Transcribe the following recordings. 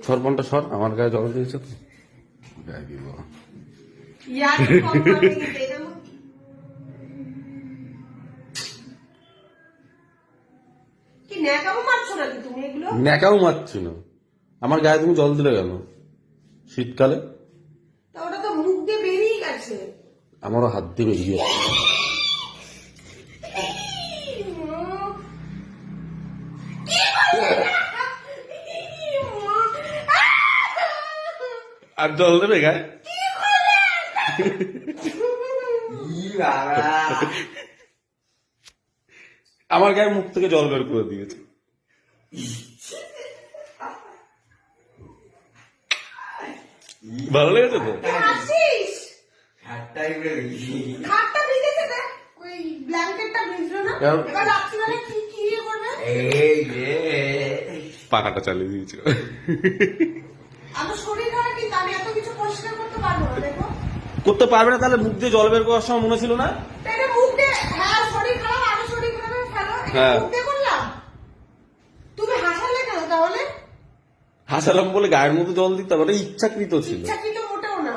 সরপনটা সর, আমার গায়ে জল দিয়েছে তো গায়ে দিব। ন্যাকাও মারছি না, আমার গায়ে তুমি জল দিলে কেন শীতকালে? ওটা তো মুখ দিয়ে বেরিয়ে গেছে। আমারও হাত দিয়ে বেরিয়ে গেছে। আর জল দেবে গায়ে? আমার গায়ে মুখ থেকে জল বের করে দিয়েছে। ভালো লেগেছে তো? পাখাটা চালিয়ে দিয়েছিল। করতে পারবে না তাহলে মুখ দিয়ে জল বের করার সময় মনে ছিল না? হ্যাঁ, তুমি হাসালে কেন তাহলে? হাসালাম বলে গায়ের মধ্যে জল দিতে পারে, ইচ্ছাকৃত ছিল। ইচ্ছাকৃত মোটেও না।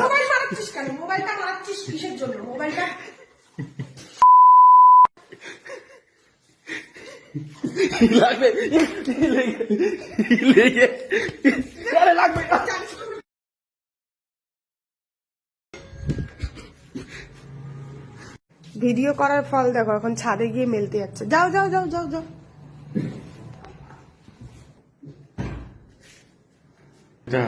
মোবাইল মারাচ্ছিস কেন? মোবাইলটা মারাচ্ছিস কিসের জন্য? মোবাইলটা লাগবে লাগবে। ভিডিও করার ফল দেখো, এখন ছাদে গিয়ে মেলতে যাচ্ছে। যাও যাও যাও যাও যাও। যা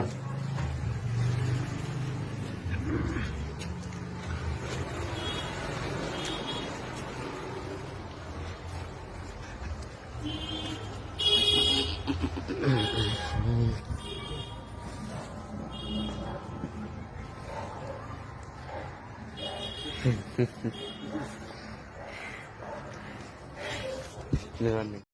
নেবার নেই।